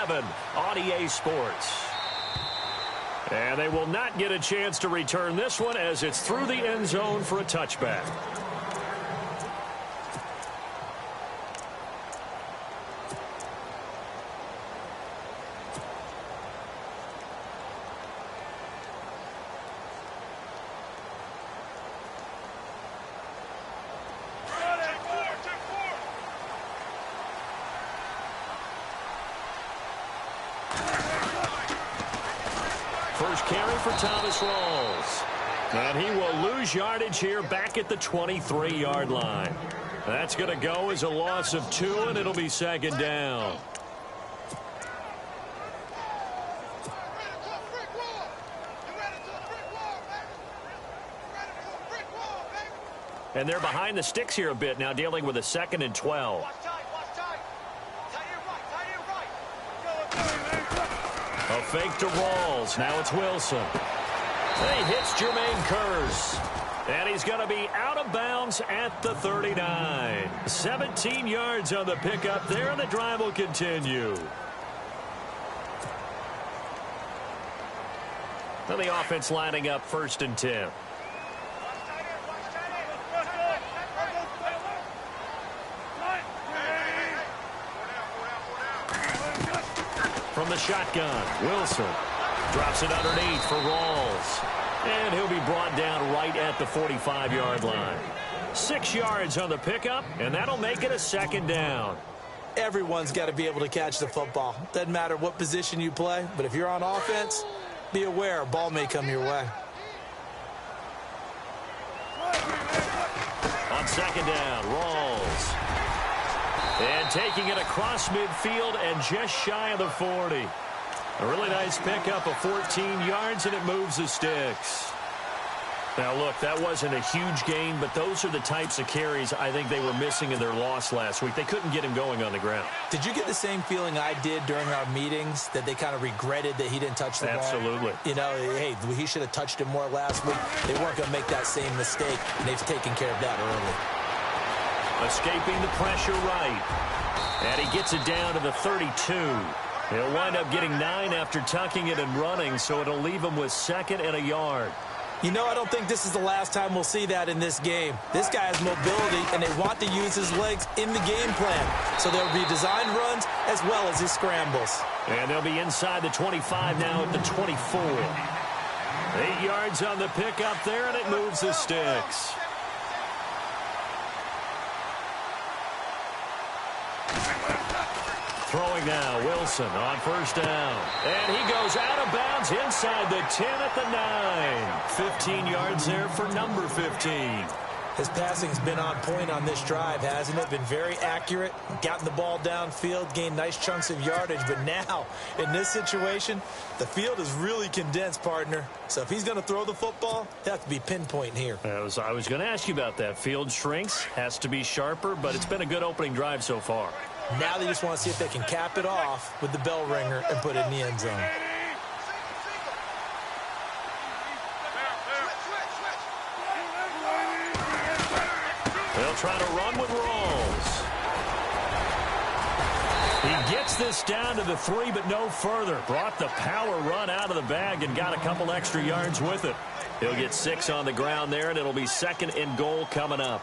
11 on EA Sports. And they will not get a chance to return this one as it's through the end zone for a touchback. First carry for Thomas Rawls. And he will lose yardage here back at the 23-yard line. That's going to go as a loss of 2, and it'll be second down. And they're behind the sticks here a bit now, dealing with a 2nd and 12. A fake to Rawls. Now it's Wilson. He hits Jermaine Kearse. And he's going to be out of bounds at the 39. 17 yards on the pickup there, and the drive will continue. Now the offense lining up 1st and 10. From the shotgun, Wilson drops it underneath for Rawls. And he'll be brought down right at the 45-yard line. 6 yards on the pickup, and that'll make it a second down. Everyone's got to be able to catch the football. Doesn't matter what position you play, but if you're on offense, be aware a ball may come your way. On second down, Rawls. And taking it across midfield and just shy of the 40. A really nice pickup of 14 yards, and it moves the sticks. Now, look, that wasn't a huge gain, but those are the types of carries I think they were missing in their loss last week. They couldn't get him going on the ground. Did you get the same feeling I did during our meetings, that they kind of regretted that he didn't touch the ball? Absolutely. You know, hey, he should have touched it more last week. They weren't going to make that same mistake, and they've taken care of that early. Escaping the pressure right. And he gets it down to the 32. He'll wind up getting 9 after tucking it and running, so it'll leave him with 2nd and a yard. You know, I don't think this is the last time we'll see that in this game. This guy has mobility, and they want to use his legs in the game plan. So there'll be designed runs as well as his scrambles. And they'll be inside the 25 now at the 24. 8 yards on the pickup there, and it moves the sticks. Throwing now, Wilson on 1st down. And he goes out of bounds inside the 10 at the 9. 15 yards there for number 15. His passing's been on point on this drive, hasn't it? Been very accurate, gotten the ball downfield, gained nice chunks of yardage. But now, in this situation, the field is really condensed, partner. So if he's going to throw the football, he'll have to be pinpoint here. I was going to ask you about that. Field shrinks, has to be sharper, but it's been a good opening drive so far. Now they just want to see if they can cap it off with the bell ringer and put it in the end zone. They'll try to run with Rawls. He gets this down to the 3, but no further. Brought the power run out of the bag and got a couple extra yards with it. He'll get 6 on the ground there, and it'll be 2nd and goal coming up.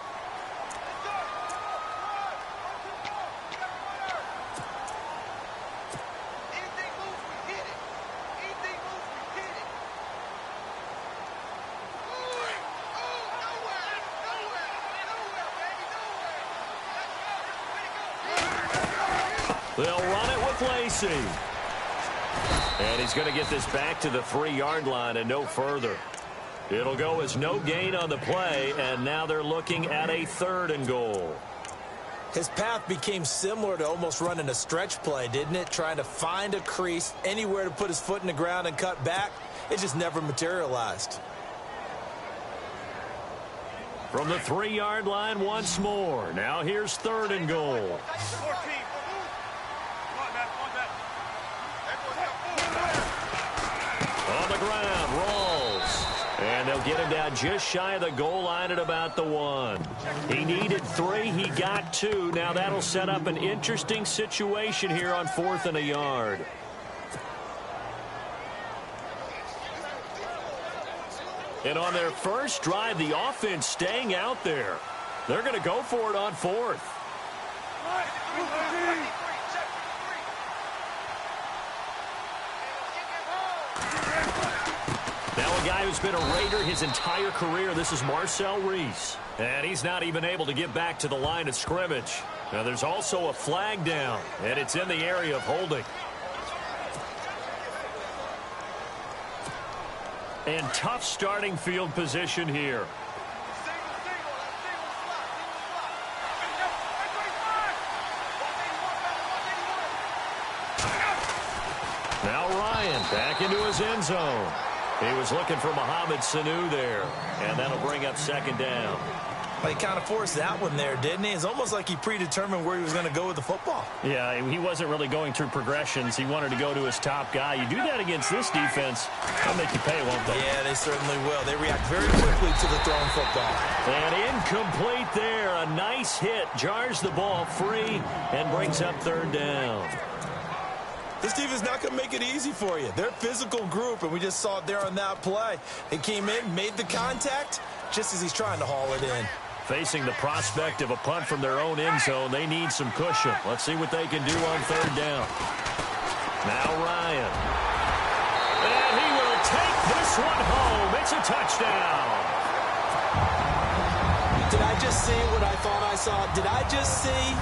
They'll run it with Lacey. And he's going to get this back to the 3-yard line and no further. It'll go as no gain on the play, and now they're looking at a 3rd and goal. His path became similar to almost running a stretch play, didn't it? Trying to find a crease, anywhere to put his foot in the ground and cut back. It just never materialized. From the 3-yard line once more. Now here's 3rd and goal. On the ground, Rawls. And they'll get him down just shy of the goal line at about the 1. He needed 3. He got 2. Now that'll set up an interesting situation here on 4th and a yard. And on their first drive, the offense staying out there. They're going to go for it on 4th. Now a guy who's been a Raider his entire career. This is Marcel Reese. And he's not even able to get back to the line of scrimmage. Now there's also a flag down, and it's in the area of holding. And tough starting field position here. Now Ryan back into his end zone. He was looking for Mohamed Sanu there, and that'll bring up 2nd down. Well, he kind of forced that one there, didn't he? It's almost like he predetermined where he was going to go with the football. Yeah, he wasn't really going through progressions. He wanted to go to his top guy. You do that against this defense, they'll make you pay, won't they? Yeah, they certainly will. They react very quickly to the thrown football. And incomplete there. A nice hit. Jars the ball free and brings up 3rd down. This defense is not going to make it easy for you. They're a physical group, and we just saw it there on that play. They came in, made the contact, just as he's trying to haul it in. Facing the prospect of a punt from their own end zone, they need some cushion. Let's see what they can do on 3rd down. Now Ryan. And he will take this one home. It's a touchdown. Did I just see what I thought I saw? Did I just see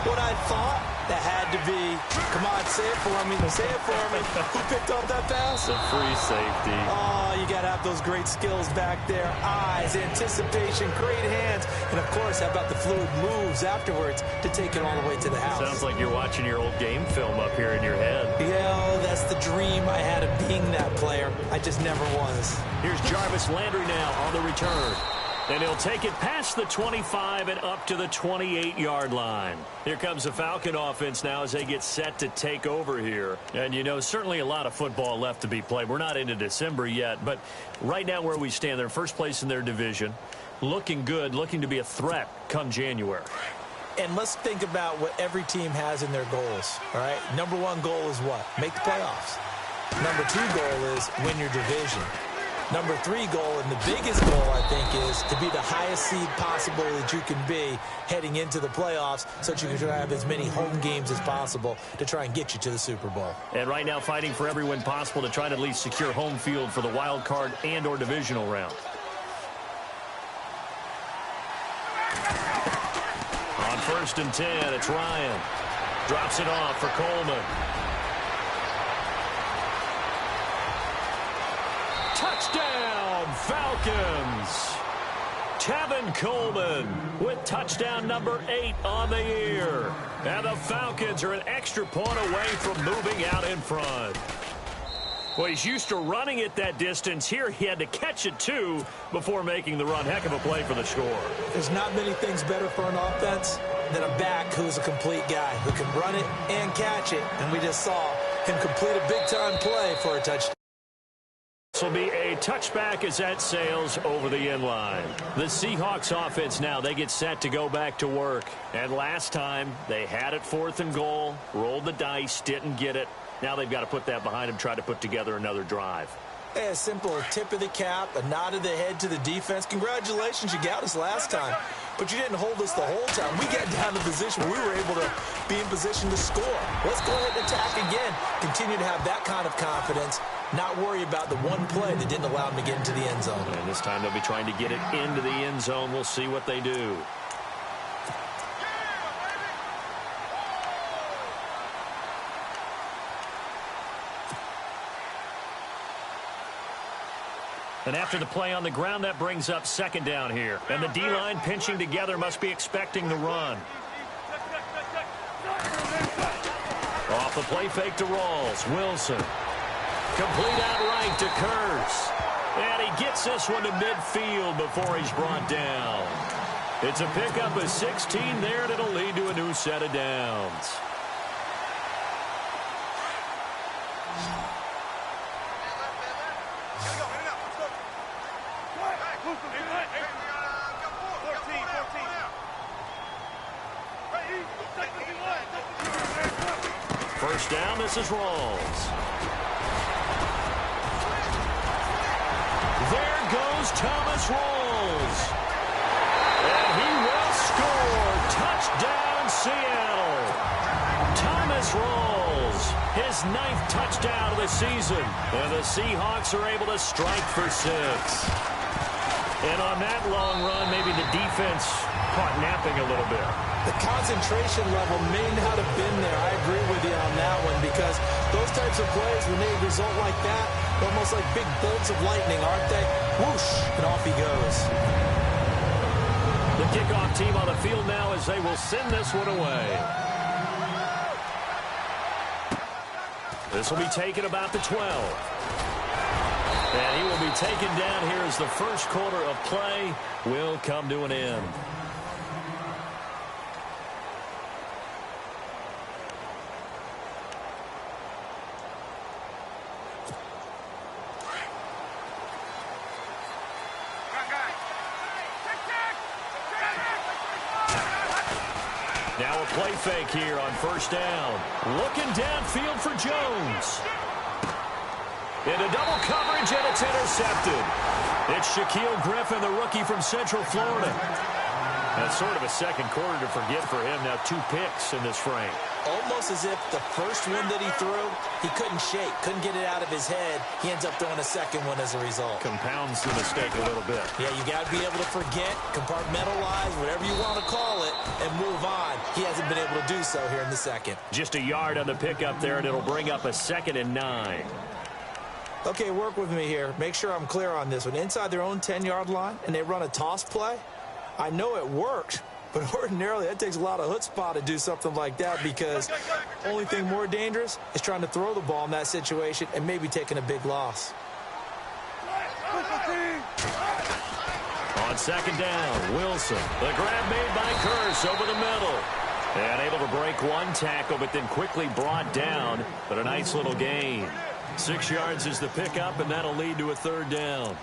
what I thought? That had to be. Come on, say it for me. Say it for me. Who picked up that pass? The free safety. Oh, you got to have those great skills back there. Eyes, anticipation, great hands. And, of course, how about the fluid moves afterwards to take it all the way to the house? Sounds like you're watching your old game film up here in your head. Yeah, that's the dream I had of being that player. I just never was. Here's Jarvis Landry now on the return. And he'll take it past the 25 and up to the 28-yard line. Here comes the Falcon offense now as they get set to take over here. And, you know, certainly a lot of football left to be played. We're not into December yet, but right now where we stand, they're first place in their division. Looking good, looking to be a threat come January. And let's think about what every team has in their goals, all right? Number 1 goal is what? Make the playoffs. Number 2 goal is win your division. Number 3 goal, and the biggest goal, I think, is to be the highest seed possible that you can be heading into the playoffs so that you can try to have as many home games as possible to try and get you to the Super Bowl. And right now fighting for every win possible to try to at least secure home field for the wild card and or divisional round. On 1st and 10, it's Ryan. Drops it off for Coleman. Touchdown, Falcons. Tevin Coleman with touchdown number 8 on the year. And the Falcons are an extra point away from moving out in front. Well, he's used to running it that distance. Here he had to catch it, too, before making the run. Heck of a play for the score. There's not many things better for an offense than a back who's a complete guy who can run it and catch it. And we just saw him complete a big-time play for a touchdown. This will be a touchback as that sails over the end line. The Seahawks offense now, they get set to go back to work. And last time, they had it 4th and goal, rolled the dice, didn't get it. Now they've got to put that behind them, try to put together another drive. A simple tip of the cap, a nod of the head to the defense. Congratulations, you got us last time. But you didn't hold us the whole time. We got down to the position where we were able to be in position to score. Let's go ahead and attack again. Continue to have that kind of confidence. Not worry about the one play that didn't allow them to get into the end zone. And this time they'll be trying to get it into the end zone. We'll see what they do. And after the play on the ground, that brings up 2nd down here. And the D-line pinching together must be expecting the run. Off the play fake to Rawls. Wilson. Complete outright to Kurtz. And he gets this one to midfield before he's brought down. It's a pickup of 16 there, and it'll lead to a new set of downs. First down, this is Rawls. There goes Thomas Rawls. And he will score. Touchdown, Seattle. Thomas Rawls, his 9th touchdown of the season. And the Seahawks are able to strike for 6. And on that long run, maybe the defense caught napping a little bit. The concentration level may not have been there. I agree with you on that one, because those types of plays, when they result like that, they're almost like big bolts of lightning, aren't they? Whoosh, and off he goes. The kickoff team on the field now as they will send this one away. This will be taken about the 12. And he will be taken down here as the first quarter of play will come to an end. Now a play fake here on first down. Looking downfield for Jones. Into double coverage, and it's intercepted. It's Shaquille Griffin, the rookie from Central Florida. That's sort of a second quarter to forget for him. Now 2 picks in this frame. Almost as if the first one that he threw, he couldn't shake, couldn't get it out of his head. He ends up throwing a second one as a result. Compounds the mistake a little bit. Yeah, you got to be able to forget, compartmentalize, whatever you want to call it, and move on. He hasn't been able to do so here in the second. Just a yard on the pickup there, and it'll bring up a 2nd and 9. Okay, work with me here. Make sure I'm clear on this one. Inside their own 10-yard line, and they run a toss play. I know it worked, but ordinarily that takes a lot of chutzpah to do something like that, because only thing more dangerous is trying to throw the ball in that situation and maybe taking a big loss. On second down, Wilson. The grab made by Curse over the middle. And able to break one tackle, but then quickly brought down. But a nice little gain. 6 yards is the pickup, and that'll lead to a 3rd down.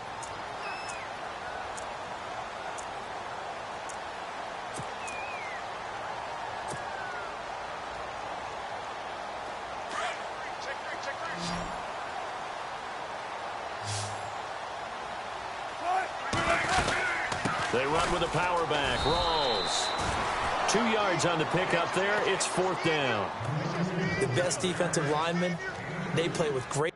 They run with a power back. Rawls. 2 yards on the pickup there. It's 4th down. The best defensive linemen, they play with great.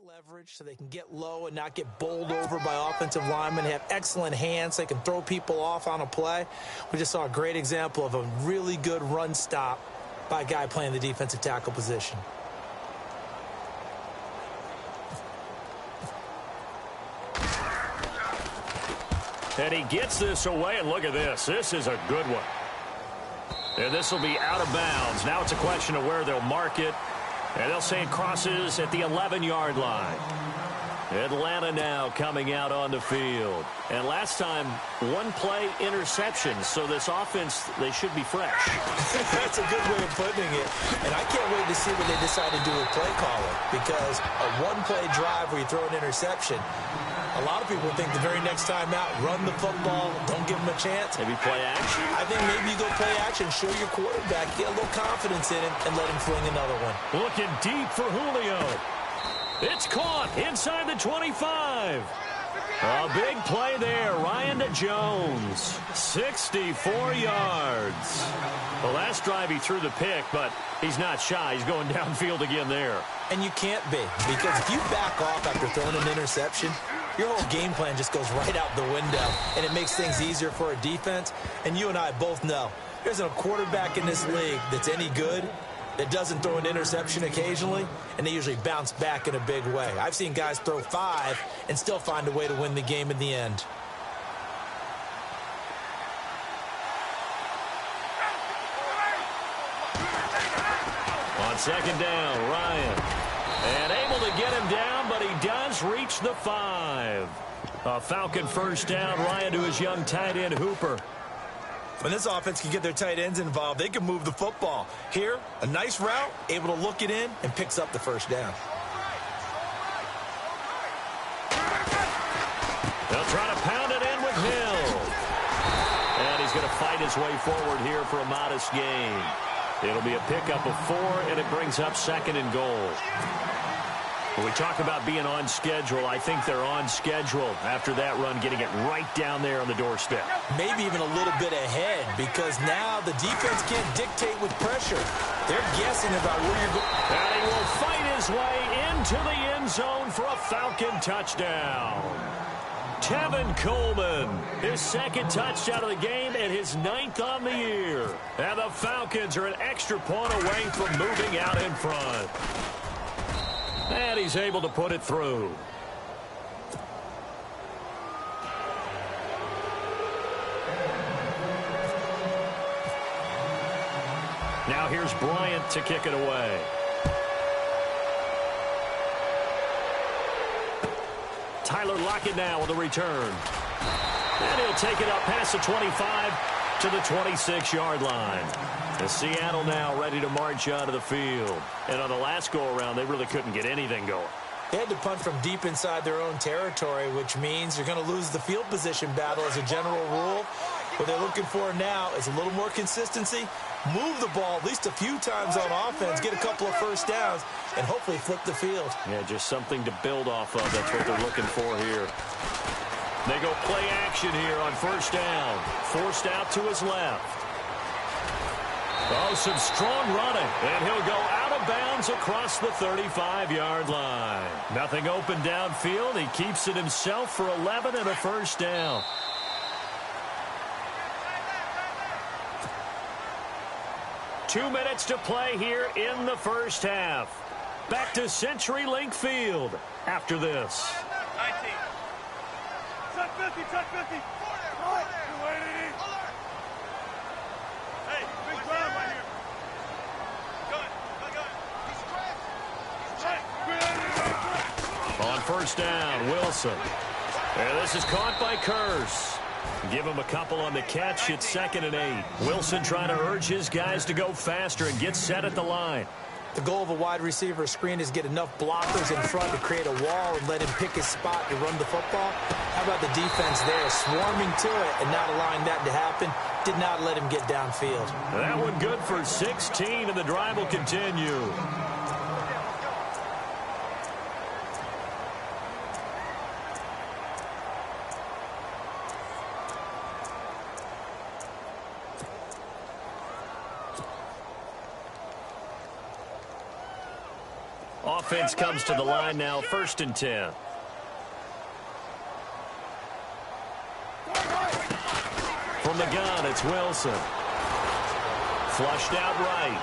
Leverage so they can get low and not get bowled over by offensive linemen. They have excellent hands. They can throw people off on a play. We just saw a great example of a really good run stop by a guy playing the defensive tackle position. And he gets this away, and look at this. This is a good one. And this will be out of bounds. Now it's a question of where they'll mark it. And they'll say it crosses at the 11-yard line. Atlanta now coming out on the field. And last time, 1 play interception. So this offense, they should be fresh. That's a good way of putting it. And I can't wait to see what they decide to do with play calling. Because a 1-play drive where you throw an interception, a lot of people think the very next time out, run the football, don't give them a chance. Maybe play action? I think maybe you go play action, show your quarterback, get a little confidence in him, and let him fling another one. Looking deep for Julio. It's caught inside the 25. A big play there. Ryan to Jones. 64 yards. The last drive he threw the pick, but he's not shy. He's going downfield again there. And you can't be, because if you back off after throwing an interception, your whole game plan just goes right out the window, and it makes things easier for a defense. And you and I both know there's a quarterback in this league that's any good that doesn't throw an interception occasionally, and they usually bounce back in a big way. I've seen guys throw 5 and still find a way to win the game in the end. On second down, Ryan. And able to get him down, but he does reach the 5. A Falcon first down. Ryan to his young tight end, Hooper. When this offense can get their tight ends involved, they can move the football. Here, a nice route, able to look it in, and picks up the first down. They'll try to pound it in with Hill. And he's going to fight his way forward here for a modest gain. It'll be a pickup of 4, and it brings up second and goal. When we talk about being on schedule, I think they're on schedule after that run, getting it right down there on the doorstep. Maybe even a little bit ahead, because now the defense can't dictate with pressure. They're guessing about where you're going. And he will fight his way into the end zone for a Falcon touchdown. Tevin Coleman, his second touchdown of the game and his 9th on the year. And the Falcons are an extra point away from moving out in front. And he's able to put it through. Now here's Bryant to kick it away. Tyler Lockett now with a return. And he'll take it up past the 25 to the 26-yard line. The Seattle now ready to march onto the field. And on the last go-around, they really couldn't get anything going. They had to punt from deep inside their own territory, which means you're going to lose the field position battle as a general rule. What they're looking for now is a little more consistency, move the ball at least a few times on offense, get a couple of first downs, and hopefully flip the field. Yeah, just something to build off of. That's what they're looking for here. They go play action here on first down. Forced out to his left. Oh, some strong running. And he'll go out of bounds across the 35-yard line. Nothing open downfield. He keeps it himself for 11 and a first down. Two minutes to play here in the first half. Back to CenturyLink Field after this. 19. Check 50, check 50. Hey, big drive right here. On first down, Wilson. And this is caught by Curse. Give him a couple on the catch. It's 2nd and 8. Wilson trying to urge his guys to go faster and get set at the line. The goal of a wide receiver screen is get enough blockers in front to create a wall and let him pick his spot to run the football. How about the defense there, swarming to it and not allowing that to happen? Did not let him get downfield. That one good for 16, and the drive will continue. Offense comes to the line now, 1st and 10. From the gun, it's Wilson. Flushed out right.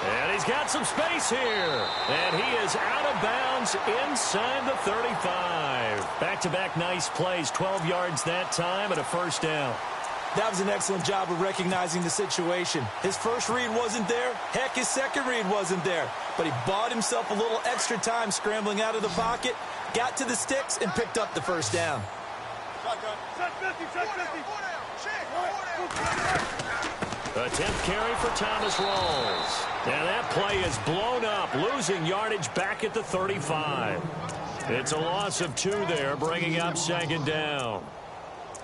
And he's got some space here. And he is out of bounds inside the 35. Back-to-back nice plays, 12 yards that time and a first down. That was an excellent job of recognizing the situation. His first read wasn't there. Heck, his second read wasn't there. But he bought himself a little extra time scrambling out of the pocket, got to the sticks, and picked up the first down. Check 50, check 50. A 10th carry for Thomas Rawls. And that play is blown up, losing yardage back at the 35. It's a loss of 2 there, bringing up 2nd down.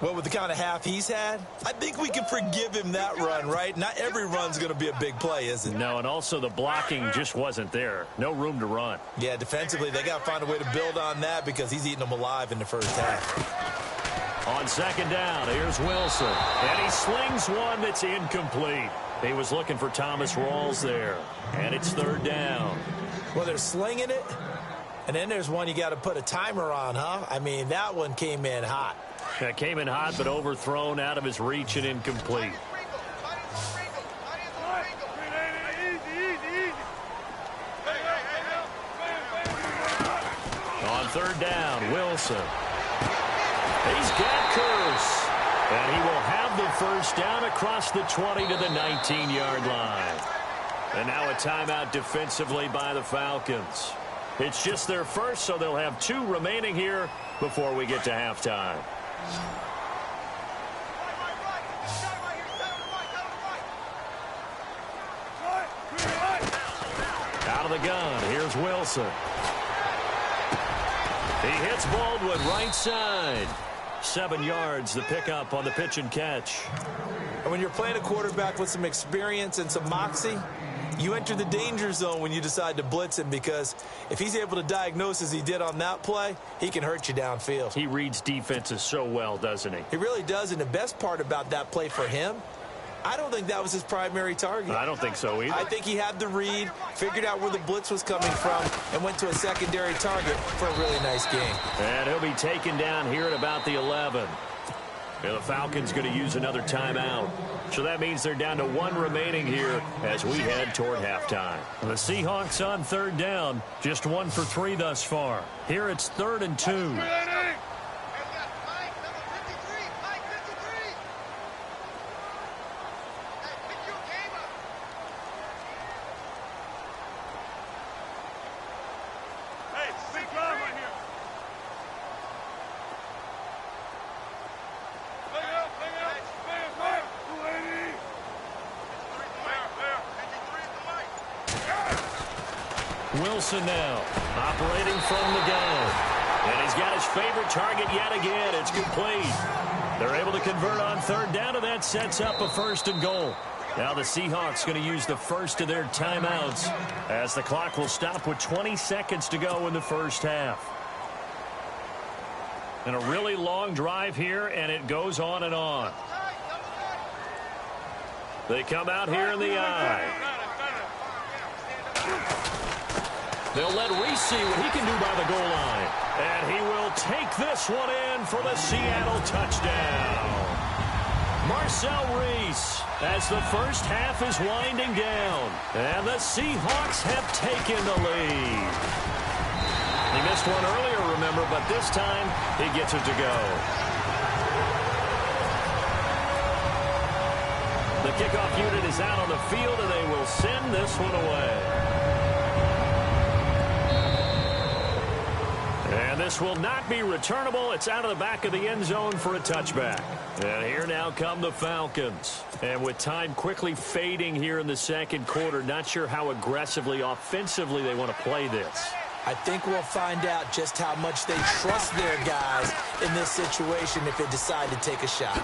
Well, with the kind of half he's had, I think we can forgive him that run, right? Not every run's going to be a big play, is it? No, and also the blocking just wasn't there. No room to run. Yeah, defensively, they got to find a way to build on that because he's eating them alive in the first half. On 2nd down, here's Wilson. And he slings one that's incomplete. He was looking for Thomas Rawls there. And it's 3rd down. Well, they're slinging it, and then there's one you got to put a timer on, huh? I mean, that one came in hot. That came in hot, but overthrown out of his reach and incomplete. On 3rd down, Wilson. He's got Curse. And he will have the first down across the 20 to the 19-yard line. And now a timeout defensively by the Falcons. It's just their first, so they'll have 2 remaining here before we get to halftime. Out of the gun, here's Wilson. He hits Baldwin right side. 7 yards, the pickup on the pitch and catch. And when you're playing a quarterback with some experience and some moxie, you enter the danger zone when you decide to blitz him, because if he's able to diagnose as he did on that play, he can hurt you downfield. He reads defenses so well, doesn't he? He really does, and the best part about that play for him, I don't think that was his primary target. I don't think so either. I think he had the read, figured out where the blitz was coming from, and went to a secondary target for a really nice game. And he'll be taken down here at about the 11. And the Falcons going to use another timeout. So that means they're down to 1 remaining here as we head toward halftime. The Seahawks on 3rd down, just 1 for 3 thus far. Here it's 3rd and 2. Wilson now, operating from the gun. And he's got his favorite target yet again. It's complete. They're able to convert on 3rd down, and that sets up a 1st and goal. Now the Seahawks going to use the first of their timeouts as the clock will stop with 20 seconds to go in the first half. And a really long drive here, and it goes on and on. They come out here in the eye. They'll let Reese see what he can do by the goal line. And he will take this one in for the Seattle touchdown. Marcel Reese as the first half is winding down. And the Seahawks have taken the lead. He missed one earlier, remember, but this time he gets it to go. The kickoff unit is out on the field, and they will send this one away. And this will not be returnable. It's out of the back of the end zone for a touchback. And here now come the Falcons. And with time quickly fading here in the second quarter, not sure how aggressively, offensively they want to play this. I think we'll find out just how much they trust their guys in this situation if they decide to take a shot.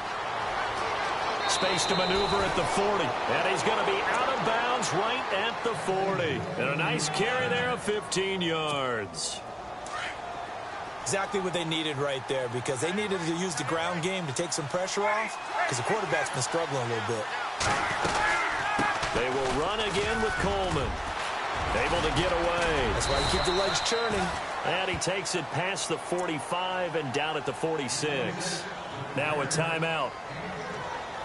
Space to maneuver at the 40. And he's going to be out of bounds right at the 40. And a nice carry there of 15 yards. Exactly what they needed right there, because they needed to use the ground game to take some pressure off, because the quarterback's been struggling a little bit. They will run again with Coleman. Able to get away. That's why you keep the legs churning. And he takes it past the 45 and down at the 46. Now a timeout.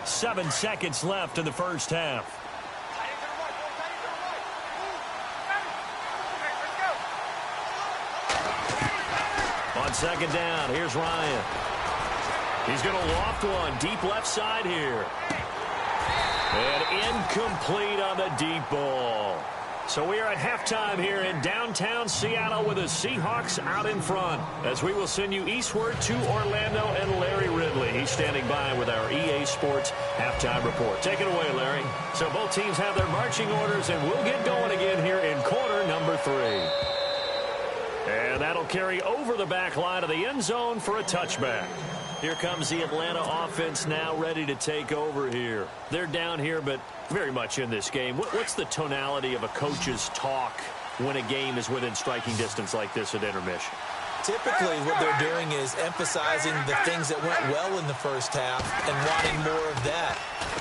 7 seconds left in the first half. On 2nd down, here's Ryan. He's going to loft one deep left side here. And incomplete on the deep ball. So we are at halftime here in downtown Seattle with the Seahawks out in front, as we will send you eastward to Orlando and Larry Ridley. He's standing by with our EA Sports halftime report. Take it away, Larry. So both teams have their marching orders, and we'll get going again here in quarter number 3. And that'll carry over the back line of the end zone for a touchback. Here comes the Atlanta offense now ready to take over here. They're down here, but very much in this game. What's the tonality of a coach's talk when a game is within striking distance like this at intermission? Typically, what they're doing is emphasizing the things that went well in the first half and wanting more of that.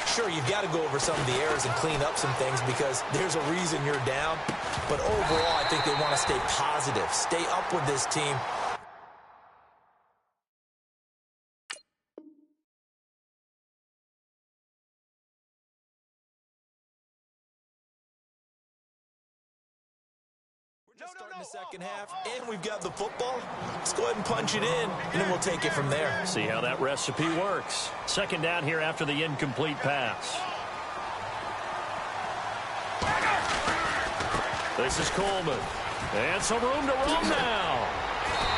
Sure, you've got to go over some of the errors and clean up some things because there's a reason you're down. But overall, I think they want to stay positive, stay up with this team. Starting the second half, and we've got the football. Let's go ahead and punch it in, and then we'll take it from there. See how that recipe works. 2nd down here after the incomplete pass. This is Coleman. And some room to roam now.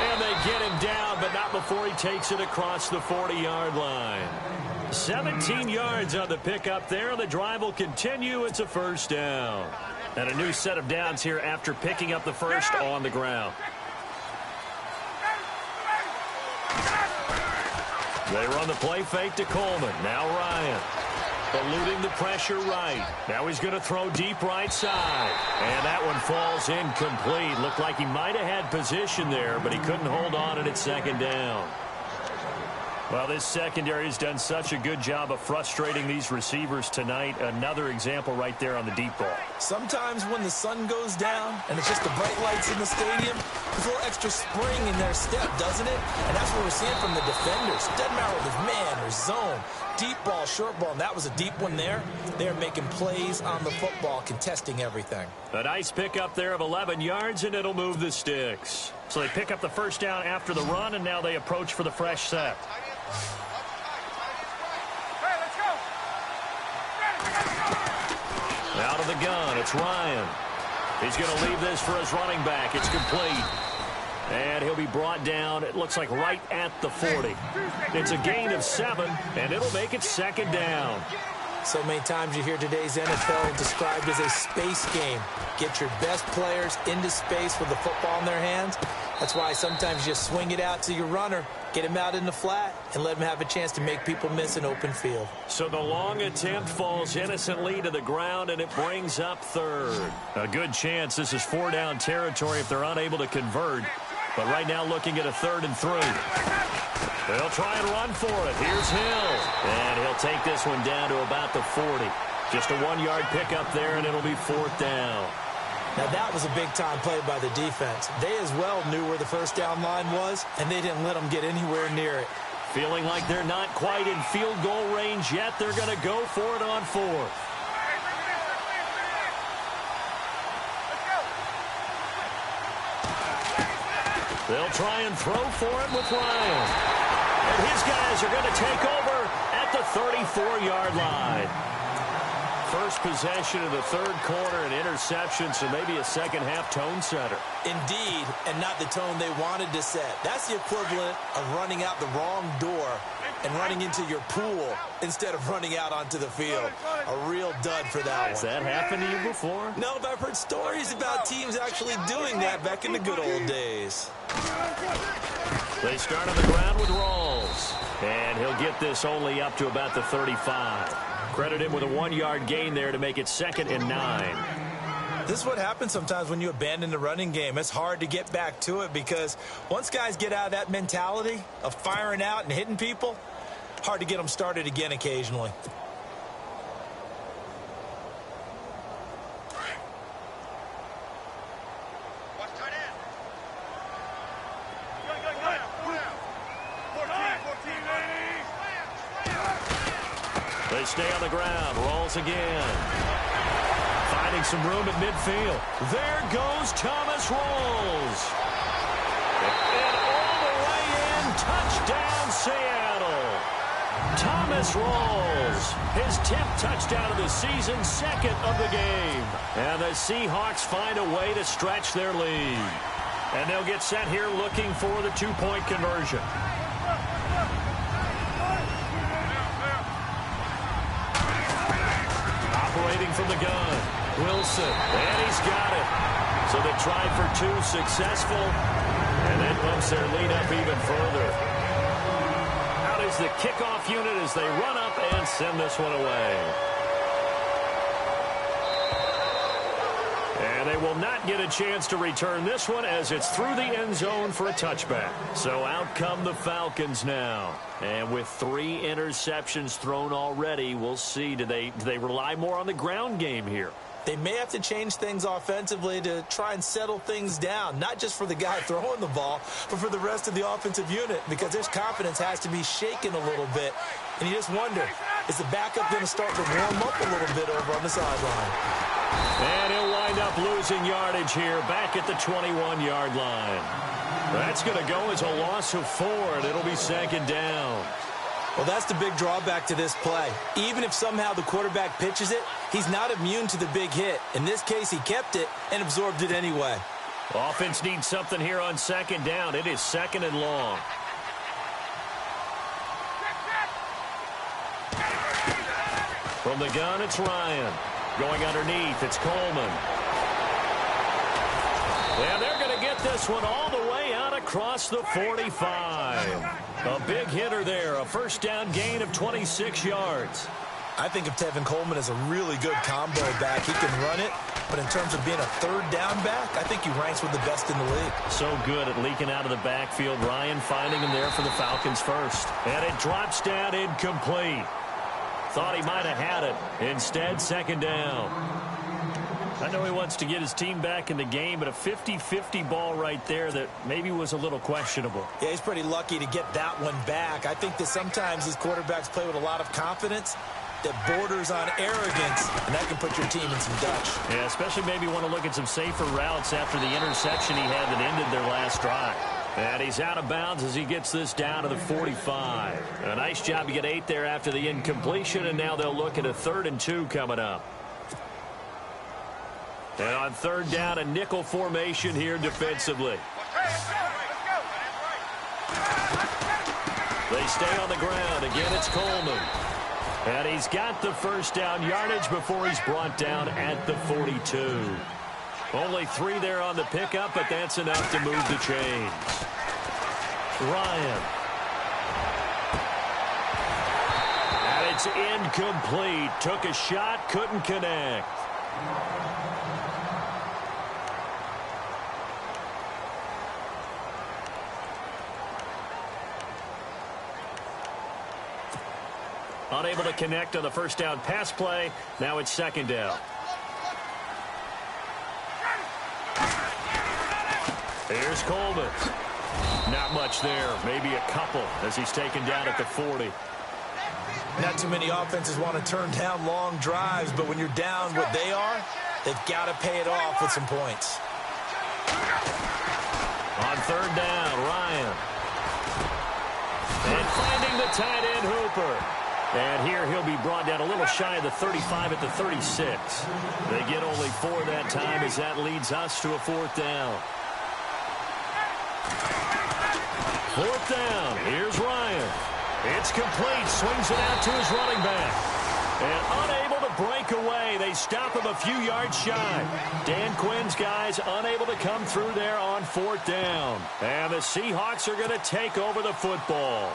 And they get him down, but not before he takes it across the 40-yard line. 17 yards on the pickup there, and the drive will continue. It's a first down. And a new set of downs here after picking up the first on the ground. They run the play fake to Coleman. Now Ryan. Eluding the pressure right. Now he's going to throw deep right side. And that one falls incomplete. Looked like he might have had position there, but he couldn't hold on and it's second down. Well, this secondary has done such a good job of frustrating these receivers tonight. Another example right there on the deep ball. Sometimes when the sun goes down and it's just the bright lights in the stadium, there's a little extra spring in their step, doesn't it? And that's what we're seeing from the defenders. Doesn't matter whether it's man or zone. Deep ball, short ball, and that was a deep one there. They're making plays on the football, contesting everything. A nice pickup there of 11 yards, and it'll move the sticks. So they pick up the first down after the run, and now they approach for the fresh set. Out of the gun, it's Ryan. He's going to leave this for his running back. It's complete. And he'll be brought down, it looks like right at the 40. It's a gain of 7, and it'll make it second down. So many times you hear today's NFL described as a space game. Get your best players into space with the football in their hands. That's why sometimes you swing it out to your runner, get him out in the flat, and let him have a chance to make people miss an open field. So the long attempt falls innocently to the ground, and it brings up third. A good chance this is 4-down territory if they're unable to convert. But right now looking at a 3rd and 3. They'll try and run for it. Here's Hill. And he'll take this one down to about the 40. Just a 1-yard pickup there, and it'll be 4th down. Now that was a big-time play by the defense. They as well knew where the first down line was, and they didn't let them get anywhere near it. Feeling like they're not quite in field goal range yet, they're going to go for it on 4th. They'll try and throw for it with Ryan. And his guys are going to take over at the 34-yard line. First possession of the 3rd quarter, an interception, so maybe a second-half tone setter. Indeed, and not the tone they wanted to set. That's the equivalent of running out the wrong door and running into your pool instead of running out onto the field. A real dud for that one. Has that happened to you before? No, but I've heard stories about teams actually doing that back in the good old days. They start on the ground with Rawls. And he'll get this only up to about the 35. Credit him with a 1-yard gain there to make it 2nd and 9. This is what happens sometimes when you abandon the running game. It's hard to get back to it because once guys get out of that mentality of firing out and hitting people, hard to get them started again occasionally. They stay on the ground. Rolls again. Finding some room at midfield. There goes Thomas Rawls. And all the way in. Touchdown, Seattle. Thomas Rawls. His 10th touchdown of the season, 2nd of the game. And the Seahawks find a way to stretch their lead. And they'll get set here looking for the 2-point conversion. Operating from the gun, Wilson, and he's got it. So they tried for 2, successful, and that bumps their lead up even further. Out is the kickoff unit as they run up and send this one away. And they will not get a chance to return this one as it's through the end zone for a touchback. So out come the Falcons now. And with 3 interceptions thrown already, we'll see. Do they rely more on the ground game here? They may have to change things offensively to try and settle things down, not just for the guy throwing the ball, but for the rest of the offensive unit, because their confidence has to be shaken a little bit. And you just wonder, is the backup going to start to warm up a little bit over on the sideline? And he'll wind up losing yardage here back at the 21-yard line. That's going to go as a loss of 4, and it'll be 2nd down. Well, that's the big drawback to this play. Even if somehow the quarterback pitches it, he's not immune to the big hit. In this case, he kept it and absorbed it anyway. Offense needs something here on second down. It is second and long. From the gun, it's Ryan. Going underneath, it's Coleman. And they're going to get this one all the way out across the 45. A big hitter there, a first down gain of 26 yards. I think of Tevin Coleman as a really good combo back. He can run it, but in terms of being a third down back, I think he ranks with the best in the league. So good at leaking out of the backfield. Ryan finding him there for the Falcons first. And it drops down incomplete. Thought he might have had it. Instead, second down. I know he wants to get his team back in the game, but a 50-50 ball right there that maybe was a little questionable. Yeah, he's pretty lucky to get that one back. I think that sometimes these quarterbacks play with a lot of confidence that borders on arrogance, and that can put your team in some dutch. Yeah, especially maybe want to look at some safer routes after the interception he had that ended their last drive. And he's out of bounds as he gets this down to the 45. A nice job to get 8 there after the incompletion, and now they'll look at a 3rd and 2 coming up. And on third down, a nickel formation here defensively. They stay on the ground. Again, it's Coleman. And he's got the first down yardage before he's brought down at the 42. Only 3 there on the pickup, but that's enough to move the chains. Ryan. And it's incomplete. Took a shot, couldn't connect. Unable to connect on the first down pass play. Now it's second down. Here's Coleman. Not much there. Maybe a couple as he's taken down at the 40. Not too many offenses want to turn down long drives, but when you're down what they are, they've got to pay it off with some points. On third down, Ryan. And finding the tight end, Hooper. And here he'll be brought down a little shy of the 35 at the 36. They get only 4 that time as that leads us to a 4th down. 4th down. Here's Ryan. It's complete. Swings it out to his running back. And unable to break away. They stop him a few yards shy. Dan Quinn's guys unable to come through there on 4th down. And the Seahawks are going to take over the football.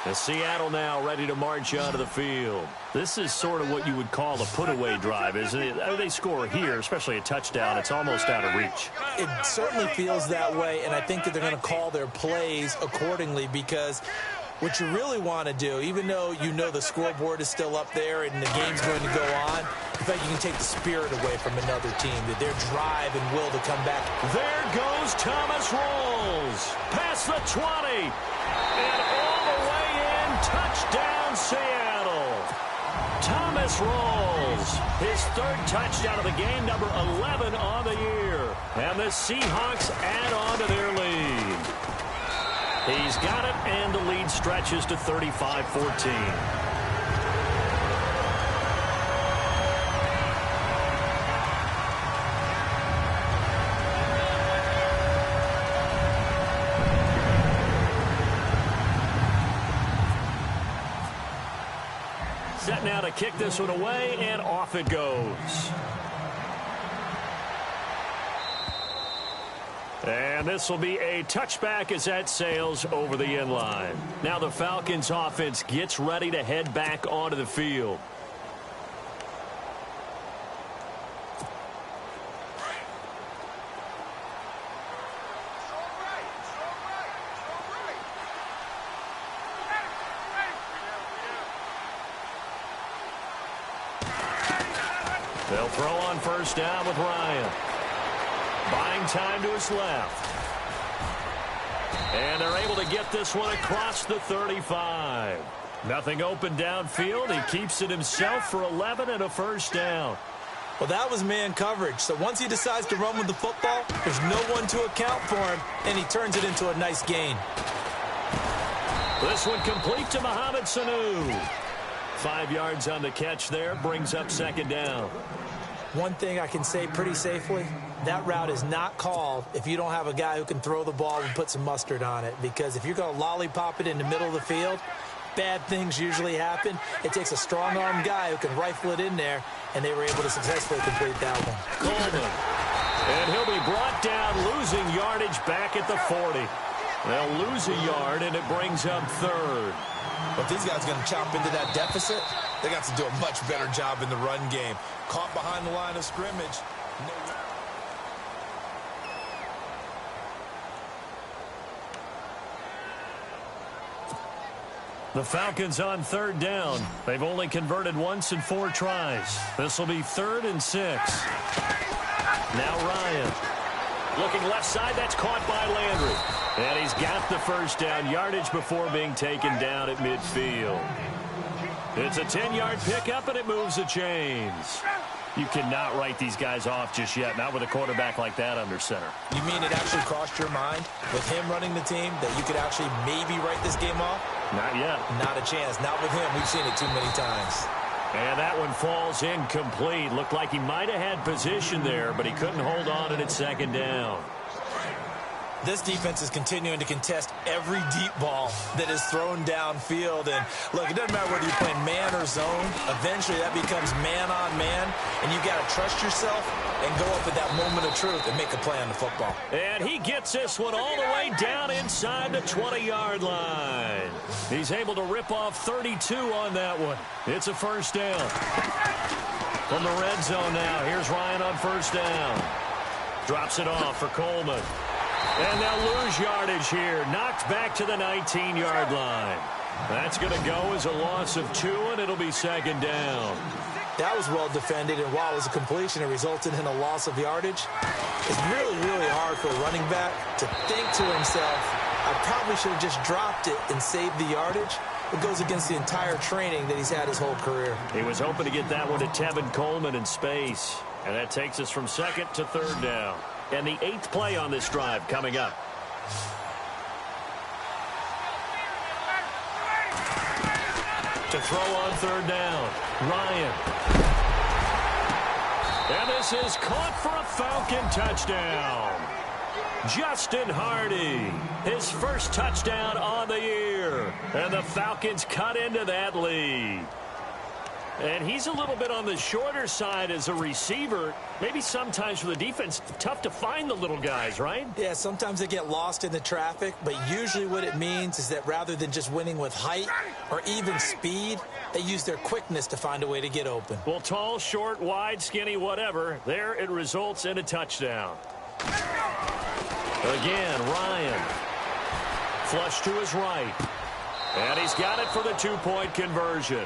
And Seattle now ready to march onto the field. This is sort of what you would call a put-away drive, isn't it? They score here, especially a touchdown. It's almost out of reach. It certainly feels that way, and I think that they're going to call their plays accordingly because what you really want to do, even though you know the scoreboard is still up there and the game's going to go on, in fact, you can take the spirit away from another team, that their drive and will to come back. There goes Thomas Rolls. Past the 20. And all the way in. Touchdown, Seattle. Thomas Rolls. His 3rd touchdown of the game, number 11 on the year. And the Seahawks add on to their lead. He's got it, and the lead stretches to 35-14. Set now to kick this one away, and off it goes. And this will be a touchback as that sails over the end line. Now the Falcons offense gets ready to head back onto the field. They'll throw on first down with Ryan. Buying time to his left. And they're able to get this one across the 35. Nothing open downfield. He keeps it himself for 11 and a first down. Well, that was man coverage. So once he decides to run with the football, there's no one to account for him, and he turns it into a nice gain. This one complete to Mohamed Sanu. 5 yards on the catch there, brings up second down. One thing I can say pretty safely, that route is not called if you don't have a guy who can throw the ball and put some mustard on it. Because if you're going to lollipop it in the middle of the field, bad things usually happen. It takes a strong-arm guy who can rifle it in there, and they were able to successfully complete that one. Coleman. And he'll be brought down, losing yardage back at the 40. They'll lose a yard, and it brings up third. But these guys are going to chop into that deficit. They got to do a much better job in the run game. Caught behind the line of scrimmage. The Falcons on third down. They've only converted once in 4 tries. This will be 3rd and 6. Now Ryan. Looking left side, that's caught by Landry. And he's got the first down yardage before being taken down at midfield. It's a 10-yard pickup, and it moves the chains. You cannot write these guys off just yet, not with a quarterback like that under center. You mean it actually crossed your mind with him running the team that you could actually maybe write this game off? Not yet. Not a chance. Not with him. We've seen it too many times. And that one falls incomplete. Looked like he might have had position there, but he couldn't hold on at second down. This defense is continuing to contest every deep ball that is thrown downfield. And, look, it doesn't matter whether you're playing man or zone. Eventually, that becomes man-on-man, and you got to trust yourself and go up at that moment of truth and make a play on the football. And he gets this one all the way down inside the 20-yard line. He's able to rip off 32 on that one. It's a first down. From the red zone now, here's Ryan on first down. Drops it off for Coleman. And they'll lose yardage here. Knocked back to the 19-yard line. That's going to go as a loss of 2, and it'll be second down. That was well defended, and while it was a completion, it resulted in a loss of yardage. It's really, really hard for a running back to think to himself, I probably should have just dropped it and saved the yardage. It goes against the entire training that he's had his whole career. He was hoping to get that one to Tevin Coleman in space. And that takes us from second to third down. And the 8th play on this drive coming up. To throw on third down, Ryan. And this is caught for a Falcon touchdown. Justin Hardy, his first touchdown on the year. And the Falcons cut into that lead. And he's a little bit on the shorter side as a receiver. Maybe sometimes for the defense, tough to find the little guys, right? Yeah, sometimes they get lost in the traffic, but usually what it means is that rather than just winning with height or even speed, they use their quickness to find a way to get open. Well, tall, short, wide, skinny, whatever, there it results in a touchdown. Again, Ryan. Flush to his right. And he's got it for the 2-point conversion.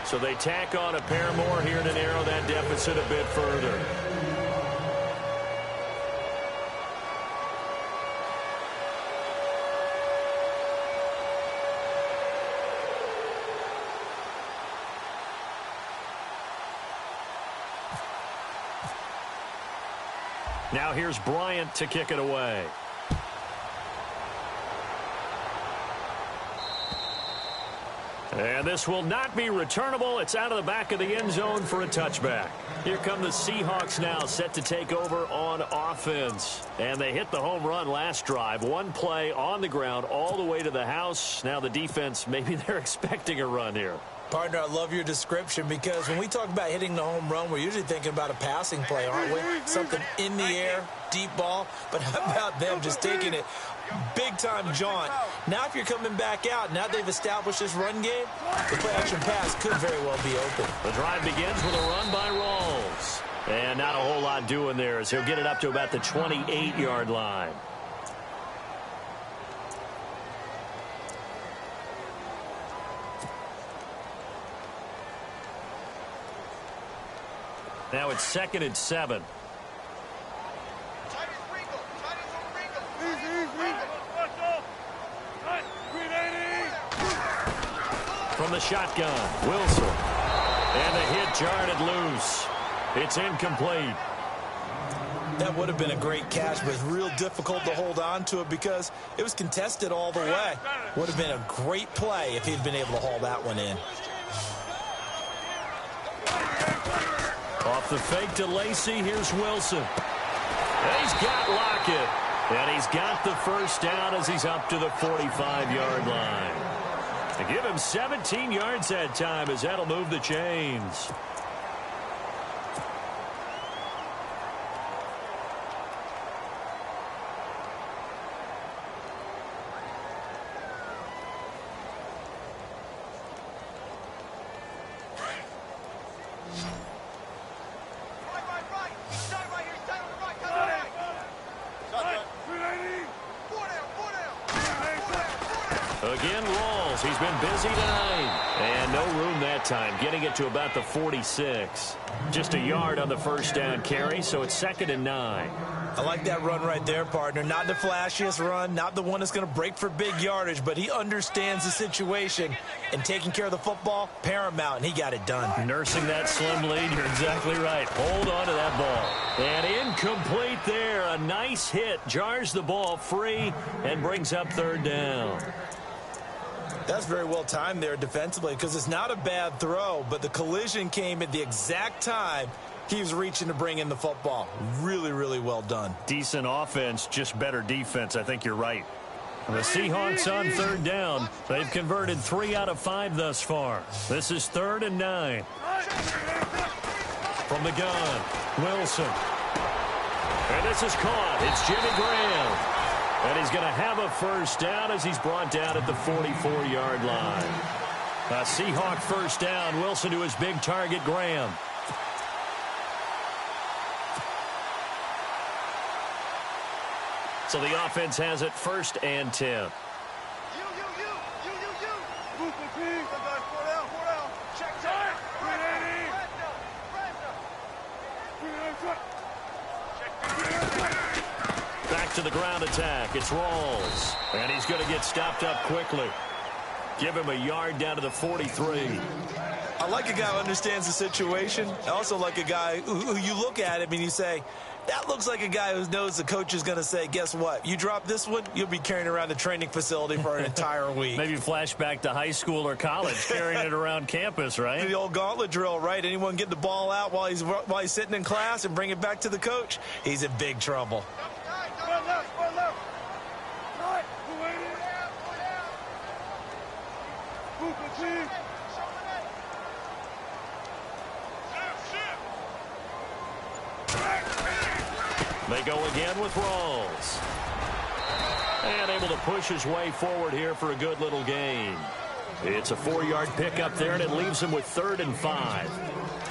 So they tack on a pair more here to narrow that deficit a bit further. Now here's Bryant to kick it away. And this will not be returnable. It's out of the back of the end zone for a touchback. Here come the Seahawks now, set to take over on offense. And they hit the home run last drive. One play on the ground all the way to the house. Now the defense, maybe they're expecting a run here. Partner, I love your description because when we talk about hitting the home run, we're usually thinking about a passing play, aren't we? Something in the air, deep ball. But how about them just taking it big-time jaunt? Now if you're coming back out, now they've established this run game, the play-action pass could very well be open. The drive begins with a run by Rawls. And not a whole lot doing there as he'll get it up to about the 28-yard line. Now it's 2nd and 7. from the shotgun. Wilson. And the hit jarred it loose. It's incomplete. That would have been a great catch, but it's real difficult to hold on to it because it was contested all the way. Would have been a great play if he'd been able to haul that one in. Off the fake to Lacey, here's Wilson. And he's got Lockett. And he's got the first down as he's up to the 45-yard line. To give him 17 yards that time as that'll move the chains. Again, Rawls. He's been busy tonight. And no room that time, getting it to about the 46. Just a yard on the first down carry, so it's 2nd and 9. I like that run right there, partner. Not the flashiest run, not the one that's going to break for big yardage, but he understands the situation, and taking care of the football, paramount, and he got it done. Nursing that slim lead, you're exactly right. Hold on to that ball. And incomplete there. A nice hit. Jars the ball free and brings up 3rd down. That's very well timed there defensively because it's not a bad throw, but the collision came at the exact time he was reaching to bring in the football. Really, really well done. Decent offense, just better defense. I think you're right. The Seahawks on 3rd down. They've converted 3 out of 5 thus far. This is 3rd and 9. From the gun, Wilson. And this is caught. It's Jimmy Graham. And he's going to have a first down as he's brought down at the 44-yard line. A Seahawk first down. Wilson to his big target, Graham. So the offense has it 1st and 10. Back to the ground attack. It's Rawls. And he's going to get stopped up quickly. Give him a yard down to the 43. I like a guy who understands the situation. I also like a guy who you look at him and you say, that looks like a guy who knows the coach is going to say, guess what? You drop this one, you'll be carrying around the training facility for an entire week. Maybe flashback to high school or college, carrying it around campus, right? The old gauntlet drill, right? Anyone get the ball out while he's sitting in class and bring it back to the coach? He's in big trouble. They go again with Rawls. And able to push his way forward here for a good little gain. It's a 4-yard pickup there, and it leaves him with 3rd and 5.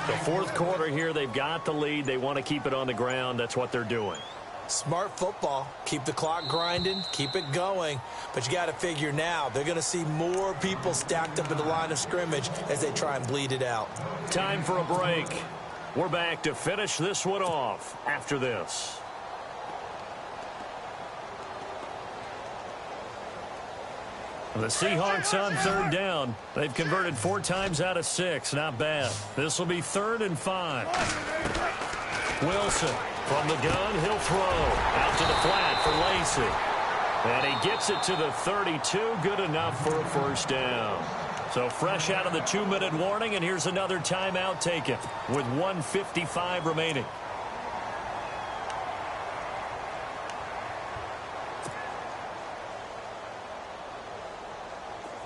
The 4th quarter here, they've got the lead. They want to keep it on the ground. That's what they're doing. Smart football. Keep the clock grinding. Keep it going. But you got to figure now, they're going to see more people stacked up in the line of scrimmage as they try and bleed it out. Time for a break. We're back to finish this one off after this. The Seahawks on 3rd down. They've converted 4 times out of 6. Not bad. This will be 3rd and 5. Wilson from the gun. He'll throw out to the flat for Lacey. And he gets it to the 32. Good enough for a first down. So fresh out of the 2-minute warning, and here's another timeout taken with 1:55 remaining.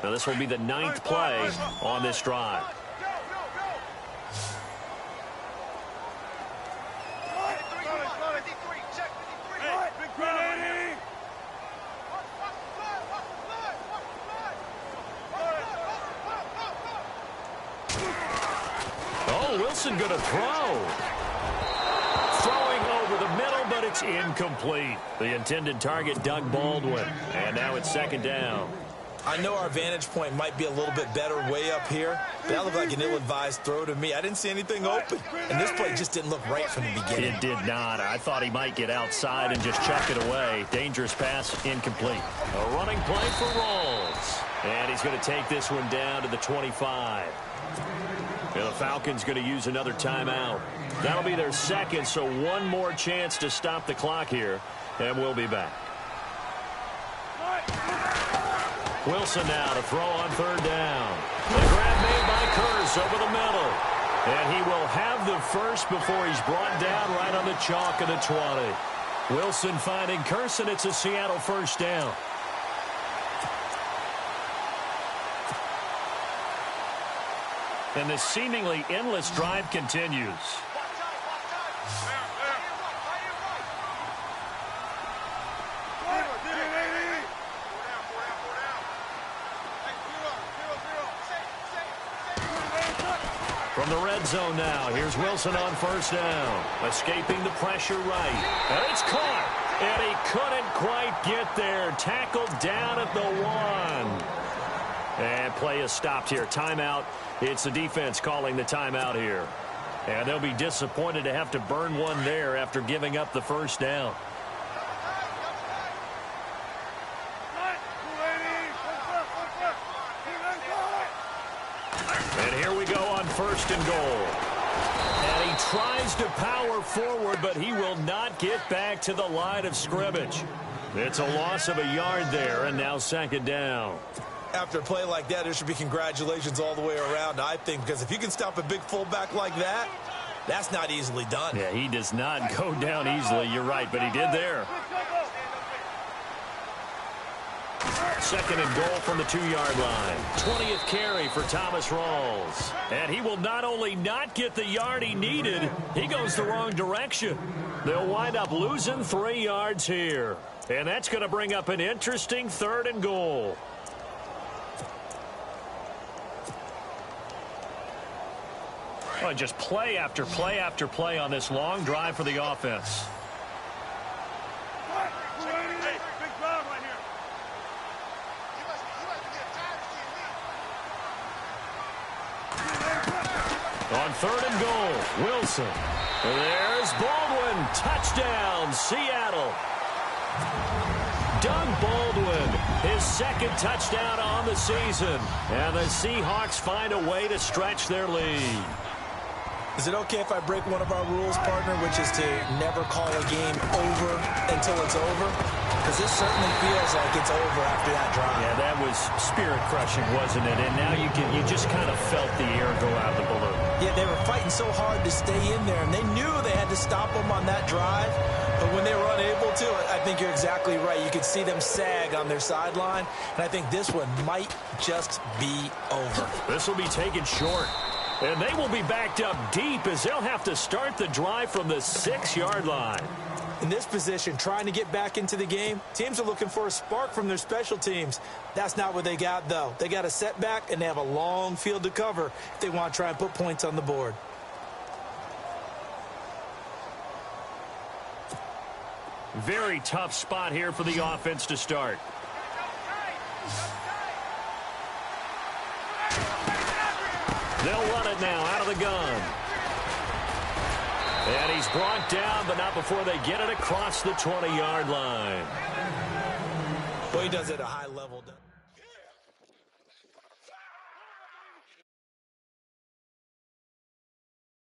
Now this will be the 9th play on this drive. Oh, Wilson going to throw. Throwing over the middle, but it's incomplete. The intended target, Doug Baldwin. And now it's 2nd down. I know our vantage point might be a little bit better way up here, but that looked like an ill-advised throw to me. I didn't see anything open, and this play just didn't look right from the beginning. It did not. I thought he might get outside and just chuck it away. Dangerous pass, incomplete. A running play for Rawls. And he's going to take this one down to the 25. And the Falcons going to use another timeout. That'll be their second, so one more chance to stop the clock here, and we'll be back. Wilson now to throw on third down. The grab made by Curse over the middle. And he will have the first before he's brought down right on the chalk of the 20. Wilson finding Curse, and it's a Seattle first down. And the seemingly endless drive continues. From the red zone now, here's Wilson on first down. Escaping the pressure right. And it's caught. And he couldn't quite get there. Tackled down at the 1. And play is stopped here. Timeout. It's the defense calling the timeout here. And they'll be disappointed to have to burn one there after giving up the first down. And here we go on first and goal. And he tries to power forward, but he will not get back to the line of scrimmage. It's a loss of a yard there, and now second down. After a play like that, there should be congratulations all the way around, I think, because if you can stop a big fullback like that, that's not easily done. Yeah, he does not go down easily. You're right, but he did there. Second and goal from the 2-yard line. 20th carry for Thomas Rawls. And he will not only not get the yard he needed, he goes the wrong direction. They'll wind up losing 3 yards here. And that's going to bring up an interesting third and goal. Well, just play after play after play on this long drive for the offense. On third and goal, Wilson. There's Baldwin. Touchdown, Seattle. Doug Baldwin, his second touchdown on the season. And the Seahawks find a way to stretch their lead. Is it okay if I break one of our rules, partner, which is to never call a game over until it's over? Because this certainly feels like it's over after that drive. Yeah, that was spirit-crushing, wasn't it? And now you just kind of felt the air go out of the balloon. Yeah, they were fighting so hard to stay in there, and they knew they had to stop them on that drive. But when they were unable to, I think you're exactly right. You could see them sag on their sideline, and I think this one might just be over. This will be taken short. And they will be backed up deep as they'll have to start the drive from the 6-yard line. In this position, trying to get back into the game, teams are looking for a spark from their special teams. That's not what they got, though. They got a setback, and they have a long field to cover if they want to try and put points on the board. Very tough spot here for the offense to start. They'll run it now out of the gun. And he's brought down, but not before they get it across the 20-yard line. Well, he does it at a high level.